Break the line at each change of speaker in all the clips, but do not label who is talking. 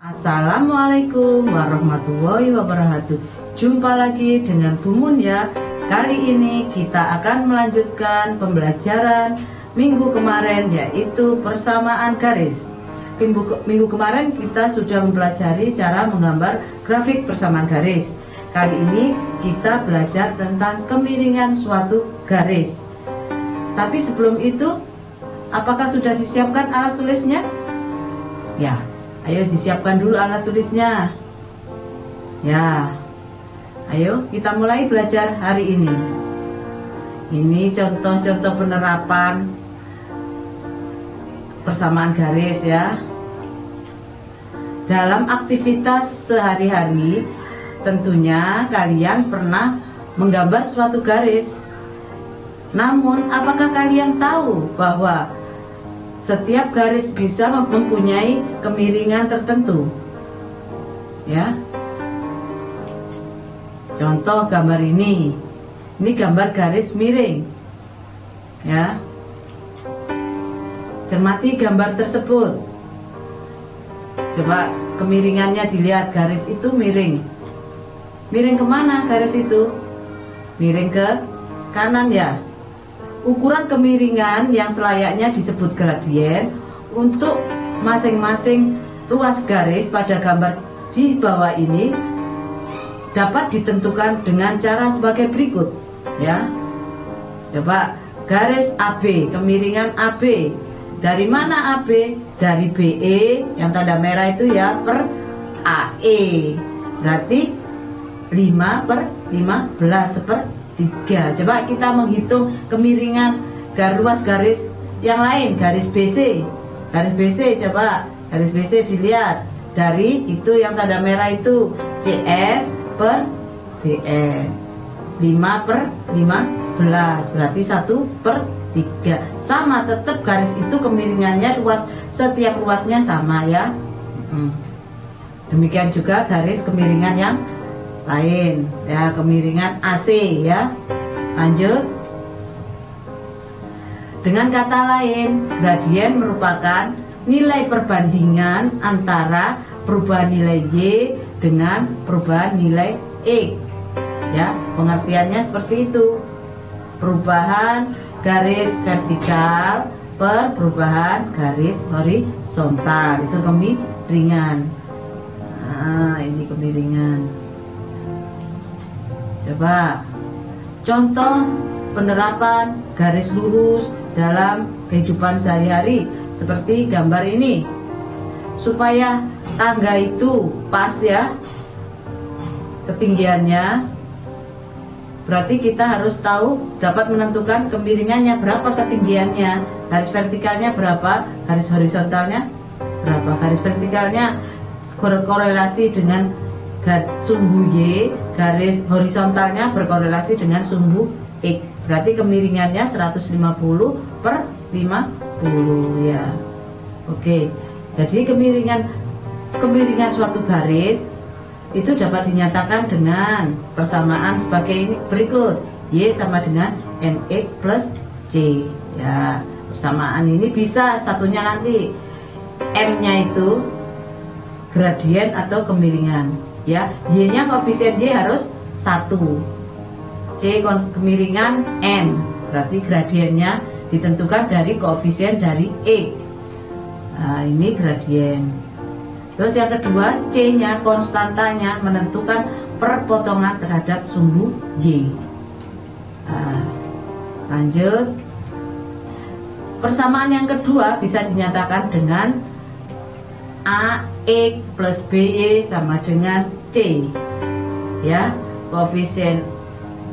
Assalamualaikum warahmatullahi wabarakatuh. Jumpa lagi dengan Bu Mun ya. Kali ini kita akan melanjutkan pembelajaran minggu kemarin, yaitu persamaan garis. Minggu kemarin kita sudah mempelajari cara menggambar grafik persamaan garis. Kali ini kita belajar tentang kemiringan suatu garis. Tapi sebelum itu, apakah sudah disiapkan alat tulisnya? Ya, ayo disiapkan dulu alat tulisnya. Ya, ayo kita mulai belajar hari ini. Ini contoh-contoh penerapan persamaan garis ya. Dalam aktivitas sehari-hari, tentunya kalian pernah menggambar suatu garis. Namun, apakah kalian tahu bahwa setiap garis bisa mempunyai kemiringan tertentu? Ya. Contoh gambar ini. Ini gambar garis miring. Ya. Cermati gambar tersebut. Coba kemiringannya dilihat, garis itu miring. Miring kemana garis itu? Miring ke kanan ya. Ukuran kemiringan yang selayaknya disebut gradien untuk masing-masing ruas garis pada gambar di bawah ini dapat ditentukan dengan cara sebagai berikut ya. Coba garis AB, kemiringan AB. Dari mana AB? Dari BE yang tanda merah itu ya per AE. Berarti 5 per 15 seperti 3. Coba kita menghitung kemiringan ruas garis yang lain, garis BC. Garis BC, coba garis BC dilihat dari itu yang tanda merah itu CF per BE. 5 per 15 berarti 1 per 3. Sama, tetap garis itu kemiringannya setiap ruasnya sama ya. Demikian juga garis kemiringan yang lain ya, kemiringan AC ya. Lanjut. Dengan kata lain, gradien merupakan nilai perbandingan antara perubahan nilai Y dengan perubahan nilai X ya. Pengertiannya seperti itu. Perubahan garis vertikal per perubahan garis horizontal, itu kemiringan. Nah, ini kemiringan. Coba contoh penerapan garis lurus dalam kehidupan sehari-hari seperti gambar ini. Supaya tangga itu pas ya ketinggiannya, berarti kita harus tahu, dapat menentukan kemiringannya berapa ketinggiannya, garis vertikalnya berapa, garis horizontalnya berapa. Garis vertikalnya berkorelasi dengan sumbu Y, garis horizontalnya berkorelasi dengan sumbu X. Berarti kemiringannya 150 per 50 ya. Oke. Jadi kemiringan suatu garis itu dapat dinyatakan dengan persamaan sebagai berikut. Y sama dengan MX plus C ya. Persamaan ini bisa satunya nanti M-nya itu gradien atau kemiringan ya. Y-nya koefisien Y harus 1. C kemiringan M, berarti gradiennya ditentukan dari koefisien dari X. Nah, ini gradien. Terus yang kedua, C-nya konstantanya menentukan perpotongan terhadap sumbu Y. Nah, lanjut. Persamaan yang kedua bisa dinyatakan dengan AX plus BY sama dengan C ya. Koefisien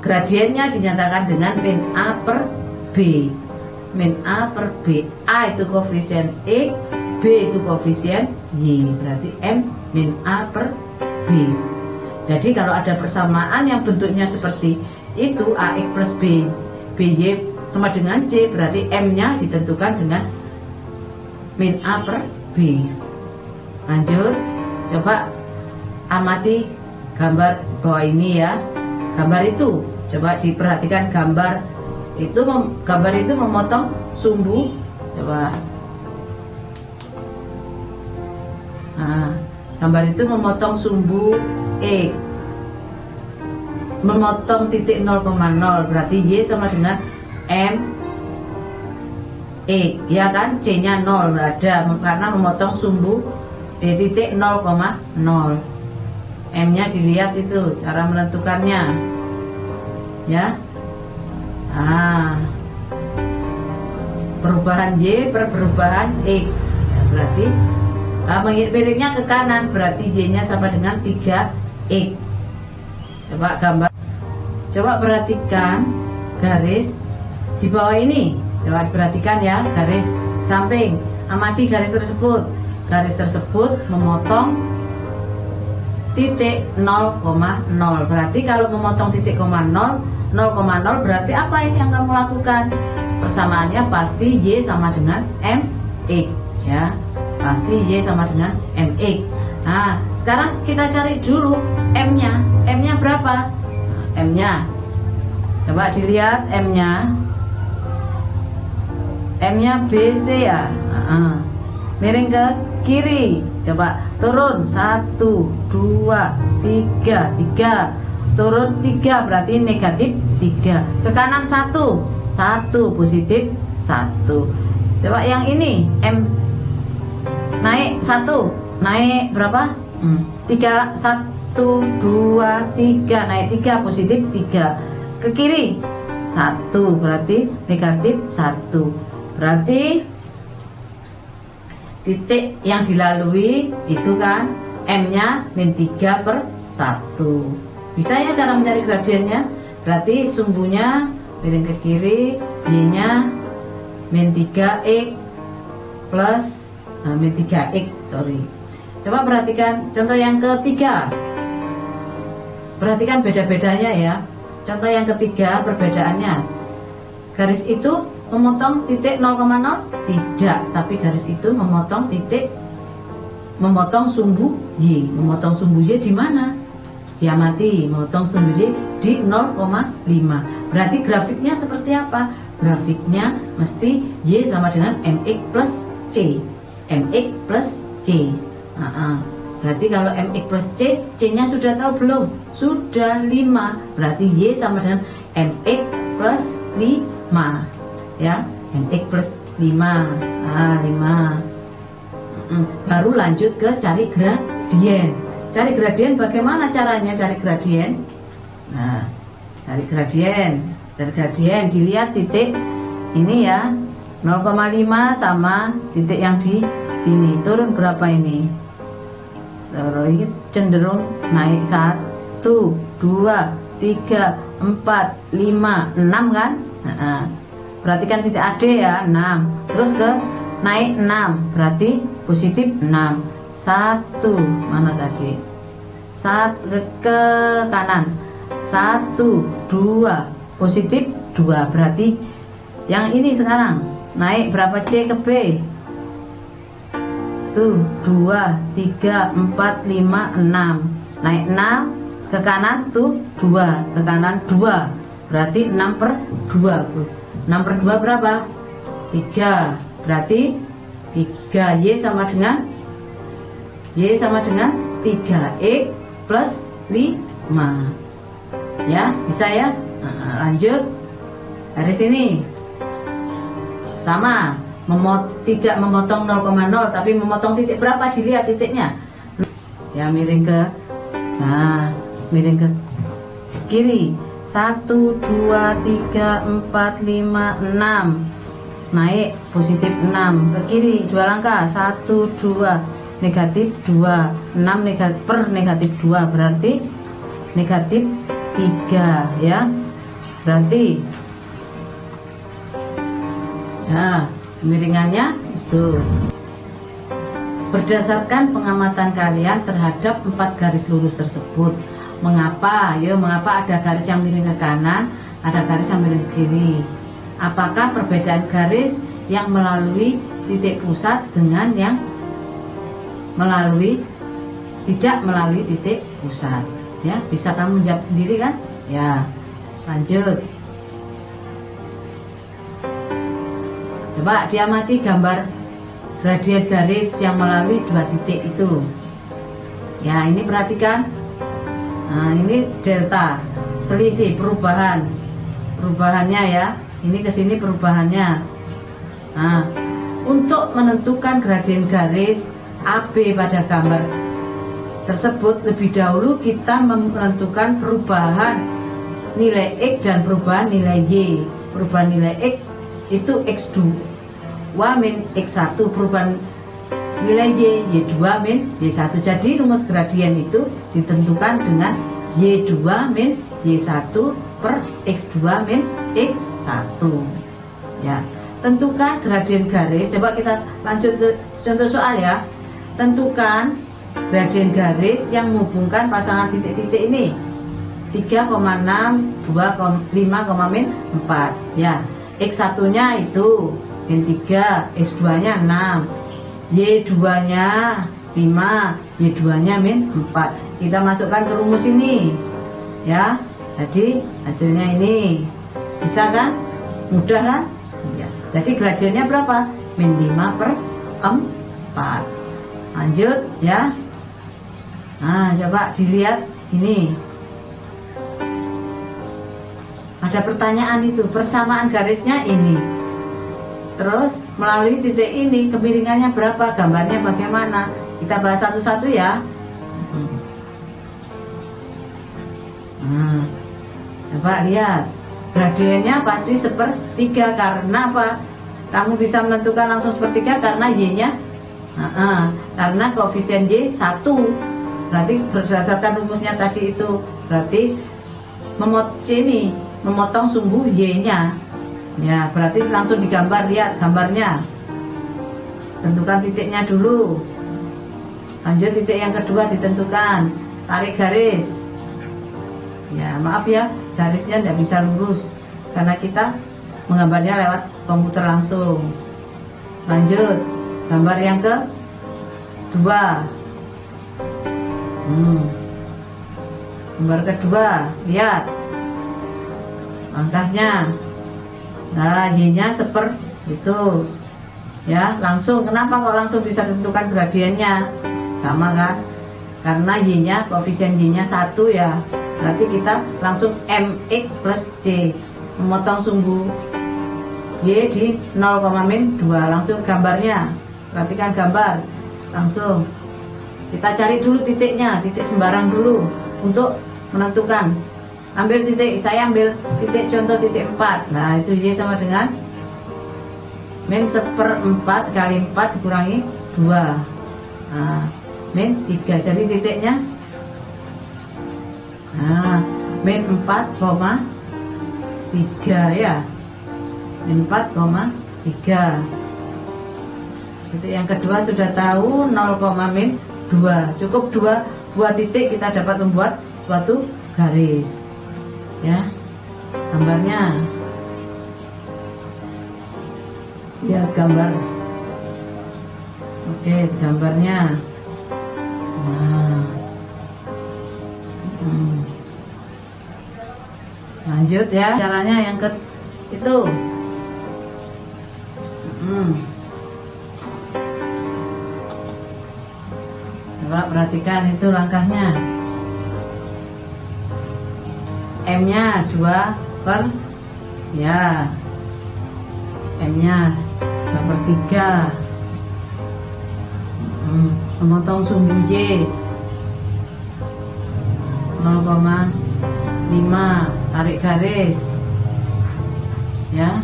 gradiennya dinyatakan dengan min A per B. Min A per B. A itu koefisien X, B itu koefisien Y, berarti M min A per B. Jadi kalau ada persamaan yang bentuknya seperti itu, AX plus B, BY sama dengan C, berarti M-nya ditentukan dengan min A per B. Lanjut, coba amati gambar bawah ini ya. Gambar itu, coba diperhatikan gambar itu memotong sumbu. Coba. Nah, Gambar itu memotong sumbu X, memotong titik 0,0, berarti Y sama dengan M X, ya kan? C nya 0 nggak ada karena memotong sumbu titik 0,0. M nya dilihat itu cara menentukannya, ya. Perubahan Y per perubahan X, ya, berarti miringnya ke kanan, berarti Y nya sama dengan 3X. Coba gambar, coba perhatikan garis di bawah ini, coba perhatikan ya, garis samping, amati garis tersebut. Garis tersebut memotong titik 0,0, berarti kalau memotong titik 0,0 berarti apa yang kamu lakukan? Persamaannya pasti Y sama dengan MX, ya, pasti Y sama dengan MX. Nah, sekarang kita cari dulu M nya berapa? M nya coba dilihat, M nya BC ya. Miring ke kiri, coba turun 1, 2, 3, turun 3 berarti negatif 3, ke kanan 1, positif 1. Coba yang ini M naik 1, naik berapa? 3, 1, 2, 3, naik 3, positif 3, ke kiri 1 berarti negatif 1, berarti titik yang dilalui itu kan M nya -3/1. Bisa ya cara mencari gradiennya, berarti sumbunya miring ke kiri, Y nya -3x plus -3x, sorry. Coba perhatikan contoh yang ketiga, perhatikan beda-bedanya ya. Contoh yang ketiga perbedaannya, garis itu memotong titik 0,0? Tidak, tapi garis itu memotong sumbu Y. Memotong sumbu Y di mana? Diamati, memotong sumbu Y di 0,5. Berarti grafiknya seperti apa? Grafiknya mesti Y sama dengan MX plus C. MX plus C. Berarti kalau MX plus C, C-nya sudah tahu belum? Sudah 5. Berarti Y sama dengan MX plus 5. Ya, MX plus 5. 5. Baru lanjut ke cari gradien. Cari gradien bagaimana caranya cari gradien? Nah, cari gradien dilihat titik ini ya, 0,5 sama titik yang di sini. Turun berapa ini? Ini cenderung naik 1, 2, 3, 4, 5, 6 kan? Perhatikan titik AD ya, 6. Terus ke naik 6, berarti positif 6. 1, mana tadi? 1 ke kanan. 1, 2, positif 2. Berarti yang ini sekarang naik berapa C ke B? Tuh, 2, 3, 4, 5, 6. Naik 6 ke kanan tuh 2, ke kanan 2. Berarti 6/2. 6/2 berapa? 3. Berarti 3 Y sama dengan 3X plus 5. Ya, bisa ya? Lanjut. Dari sini sama, tidak memotong 0,0 tapi memotong titik berapa? Dilihat titiknya. Ya, miring ke kiri. 1, 2, 3, 4, 5, 6. Naik positif 6 ke kiri 2 langkah. 1, 2, negatif 2, 6 negatif 2 berarti negatif 3 ya. Berarti ya, miringannya itu. Berdasarkan pengamatan kalian terhadap 4 garis lurus tersebut, mengapa ada garis yang miring ke kanan, ada garis yang miring ke kiri? Apakah perbedaan garis yang melalui titik pusat dengan yang tidak melalui titik pusat? Ya, bisa kamu jawab sendiri kan? Ya, lanjut. Coba diamati gambar gradien garis yang melalui 2 titik itu. Ya, ini perhatikan. Nah, ini delta, selisih perubahannya ya. Ini ke sini perubahannya. Nah, untuk menentukan gradien garis AB pada gambar tersebut, lebih dahulu kita menentukan perubahan nilai X dan perubahan nilai Y. Perubahan nilai X itu X2 min X1, perubahan nilai Y2 min Y1. Jadi rumus gradien itu ditentukan dengan Y2 min Y1 per X2 min X1. Ya, tentukan gradien garis. Coba kita lanjut ke contoh soal ya. Tentukan gradien garis yang menghubungkan pasangan titik-titik ini. 3,6, 2,5, min 4. Ya, X1-nya itu min 3, X2-nya 6, Y2-nya 5, Y2-nya min 4. Kita masukkan ke rumus ini. Ya, jadi hasilnya ini. Bisa kan? Mudah kan? Ya. Jadi gradiennya berapa? Min 5 per 4. Lanjut ya. Nah, coba dilihat ini. Ada pertanyaan itu, persamaan garisnya ini. Terus melalui titik ini kemiringannya berapa, gambarnya bagaimana? Kita bahas satu-satu ya. Nah, coba lihat. Gradiennya pasti sepertiga. Karena apa? Kamu bisa menentukan langsung sepertiga karena Y-nya karena koefisien Y 1. Berarti berdasarkan rumusnya tadi itu, berarti memotong sumbu Y-nya. Ya, berarti langsung digambar, lihat gambarnya. Tentukan titiknya dulu. Lanjut titik yang kedua ditentukan. Tarik garis. Ya, maaf ya, garisnya tidak bisa lurus karena kita menggambarnya lewat komputer langsung. Lanjut, gambar yang kedua. Gambar kedua, lihat langkahnya. Nah, Y-nya seperti itu. Ya, langsung. Kenapa kok langsung bisa ditentukan gradiennya? Sama kan? Karena Y-nya, koefisien Y-nya 1 ya. Berarti kita langsung MX plus C. Memotong sumbu Y di 0,-2. Langsung gambarnya. Perhatikan gambar. Langsung. Kita cari dulu titiknya. Titik sembarang dulu. Untuk menentukan. Ambil titik, saya ambil titik contoh titik 4. Nah, itu Y sama dengan min 1/4 kali 4 dikurangi 2. Nah, min 3. Jadi titiknya min 4,3 ya. Min 4,3. Titik yang kedua sudah tahu 0,-2. Cukup dua titik kita dapat membuat suatu garis. Ya, gambarnya. Lihat gambar. Oke, gambarnya. Nah. Lanjut ya, caranya yang itu. Coba perhatikan itu langkahnya. M-nya 2 per ya, M-nya 2/3. Memotong sumbu Y 0,5. Tarik garis ya.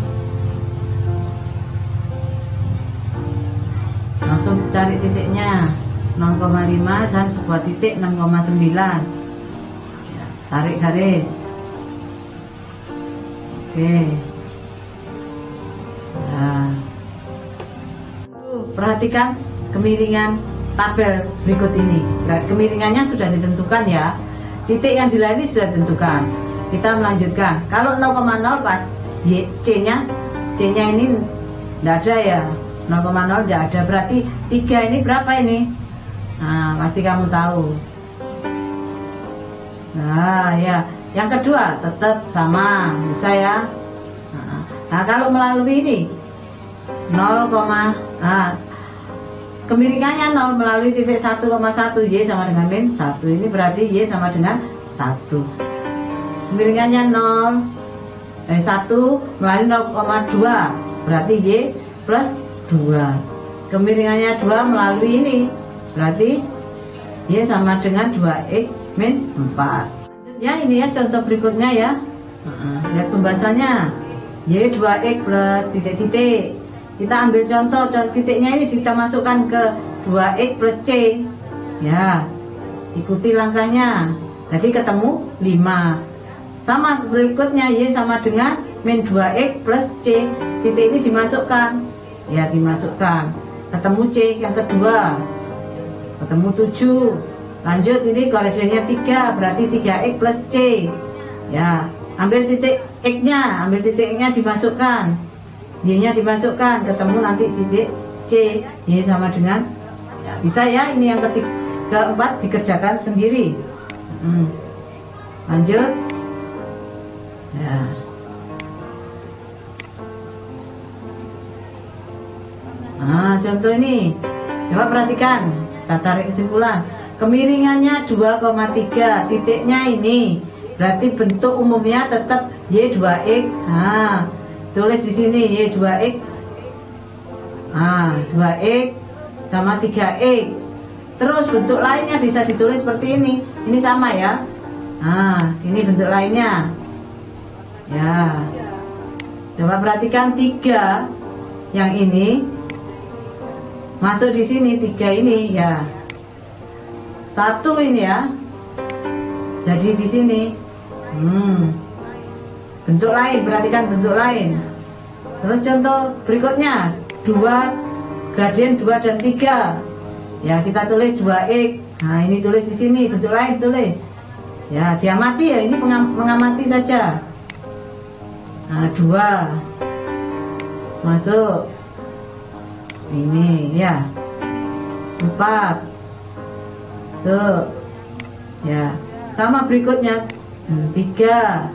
Langsung cari titiknya 0,5 dan sebuah titik 6,9. Tarik garis. Oke. Nah, perhatikan kemiringan tabel berikut ini. Kemiringannya sudah ditentukan ya. Titik yang dilayani sudah ditentukan. Kita melanjutkan. Kalau 0,0 pas C-nya ini tidak ada ya. 0,0 tidak ada. Berarti 3 ini berapa ini? Nah, pasti kamu tahu. Nah, ya. Yang kedua tetap sama, bisa ya. Nah, kalau melalui ini 0, kemiringannya 0 melalui titik 1,1, Y sama dengan min 1. Ini berarti Y sama dengan 1. Kemiringannya 1 melalui 0,2, berarti Y plus 2. Kemiringannya 2 melalui ini, berarti Y sama dengan 2X min 4. Ya, ini ya contoh berikutnya ya. Lihat pembahasannya. Y 2X plus titik-titik. Kita ambil contoh titiknya ini kita masukkan ke 2X plus C. Ya, ikuti langkahnya. Jadi ketemu 5. Sama berikutnya, Y sama dengan min 2X plus C. Titik ini dimasukkan. Ya, dimasukkan. Ketemu C yang kedua. Ketemu 7. Lanjut, ini koordinatnya 3, berarti 3X plus C. Ya, ambil titik X-nya, dimasukkan. Y-nya dimasukkan, ketemu nanti titik C. Y sama dengan, ya, bisa ya, ini yang keempat dikerjakan sendiri. Lanjut. Ya. Nah, contoh ini. Coba perhatikan, kita tarik kesimpulan. Kemiringannya 2,3, titiknya ini. Berarti bentuk umumnya tetap Y2X. Nah, tulis di sini Y2X. Nah, 2X sama 3X. Terus bentuk lainnya bisa ditulis seperti ini. Ini sama ya. Nah, ini bentuk lainnya. Ya. Coba perhatikan 3 yang ini masuk di sini, 3 ini ya. 1 ini ya. Jadi di sini. Bentuk lain, perhatikan bentuk lain. Terus contoh berikutnya 2, gradien 2 dan 3. Ya, kita tulis 2X. Nah, ini tulis di sini, bentuk lain tulis. Ya, diamati ya, ini mengamati saja. Nah, 2 masuk. Ini ya. 4. So, ya. Sama berikutnya 3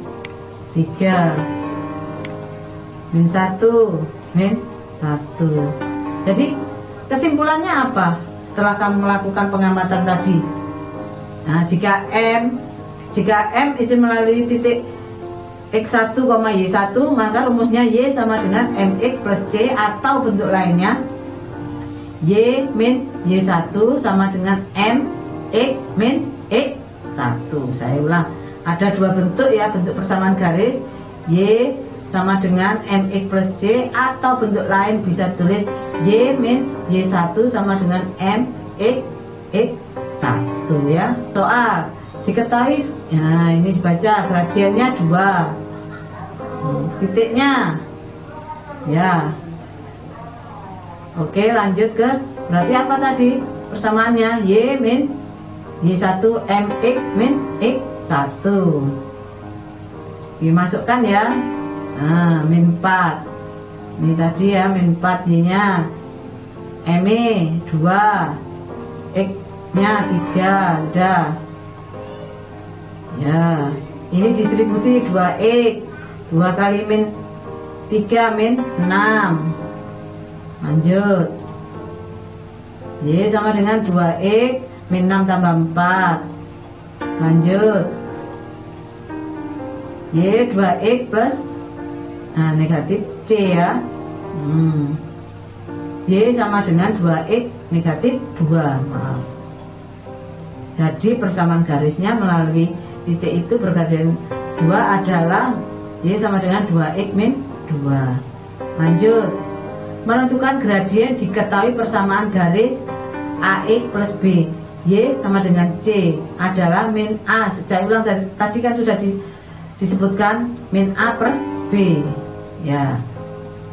min 1 min 1. Jadi kesimpulannya apa setelah kamu melakukan pengamatan tadi? Nah, jika M itu melalui titik X1, Y1, maka rumusnya Y sama dengan MX plus C, atau bentuk lainnya Y min Y1 sama dengan MX min X1. Saya ulang, ada dua bentuk ya, bentuk persamaan garis Y sama dengan MX plus C, atau bentuk lain bisa tulis Y min Y1 sama dengan MX X1 ya. Soal diketahui, nah ini dibaca gradiennya 2, titiknya ya. Oke, lanjut ke berarti apa tadi persamaannya? Y min Y1 MX min X1 dimasukkan ya. Nah, min 4 ini tadi ya, min 4 Y nya ME 2, X nya 3, udah ya. Ini distribusi 2X, 2 kali min 3 min 6. Lanjut, Y sama dengan 2X min 6 tambah 4. Lanjut, Y 2X plus, nah negatif C ya. Y sama dengan 2X negatif 2, maaf. Jadi persamaan garisnya melalui titik itu bergradien 2 adalah Y sama dengan 2X min 2. Lanjut, menentukan gradien diketahui persamaan garis AX plus B. Y sama dengan C adalah min A. Saya ulang, tadi kan sudah disebutkan min A per B ya.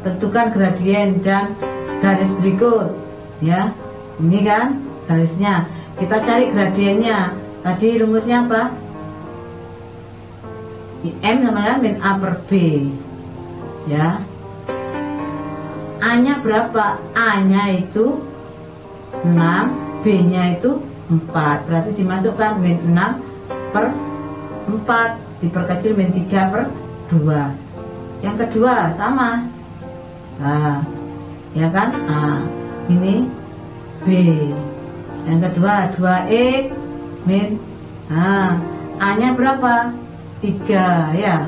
Tentukan gradien dan garis berikut ya. Ini kan garisnya, kita cari gradiennya. Tadi rumusnya apa? M sama dengan min A per B ya. A nya berapa? A nya itu 6, B nya itu 4, berarti dimasukkan min 6 per 4, diperkecil min 3 per 2. Yang kedua sama, nah ya kan, nah ini B. Yang kedua 2X min, nah A nya berapa? 3 ya.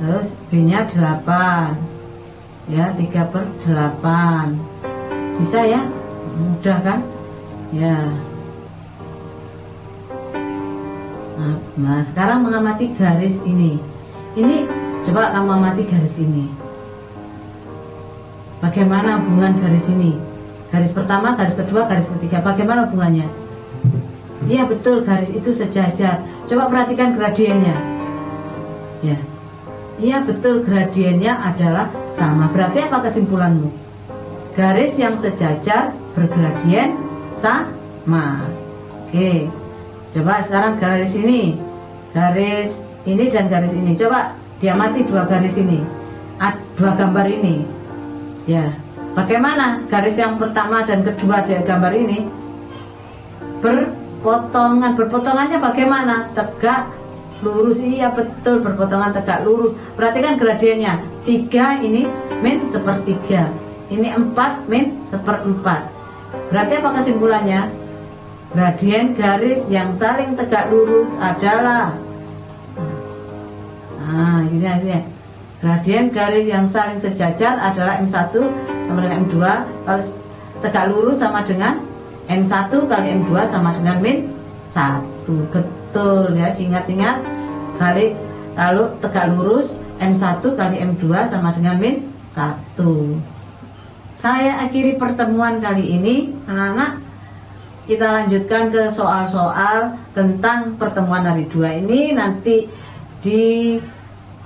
Terus B nya 8 ya, 3/8. Bisa ya, mudah kan ya. Nah sekarang mengamati garis ini coba kamu amati garis ini, bagaimana hubungan garis ini, garis pertama, garis kedua, garis ketiga, bagaimana hubungannya? Iya betul, garis itu sejajar. Coba perhatikan gradiennya ya. Iya betul, gradiennya adalah sama. Berarti apa kesimpulanmu? Garis yang sejajar bergradien sama. Oke, coba sekarang garis ini dan garis ini. Coba diamati dua garis ini, dua gambar ini ya. Bagaimana garis yang pertama dan kedua dari gambar ini berpotongannya bagaimana? Tegak lurus. Iya betul, berpotongan tegak lurus. Perhatikan gradiennya, 3 ini min 1/3, ini 4 min 1/4. Berarti apa kesimpulannya? Gradien garis yang saling tegak lurus adalah, nah ini aja, gradien garis yang saling sejajar adalah M1 sama dengan M2. Kalau tegak lurus sama dengan M1 kali M2 sama dengan min 1. Betul ya, diingat-ingat. Kalau tegak lurus M1 kali M2 sama dengan min 1. Saya akhiri pertemuan kali ini, anak-anak. Kita lanjutkan ke soal-soal tentang pertemuan hari 2 ini. Nanti di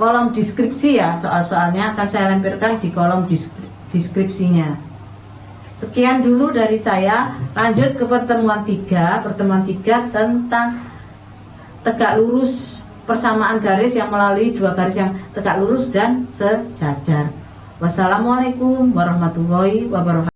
kolom deskripsi ya, soal-soalnya akan saya lampirkan di kolom deskripsinya. Sekian dulu dari saya. Lanjut ke pertemuan 3. Pertemuan 3 tentang tegak lurus, persamaan garis yang melalui dua garis yang tegak lurus dan sejajar. Wassalamualaikum warahmatullahi wabarakatuh.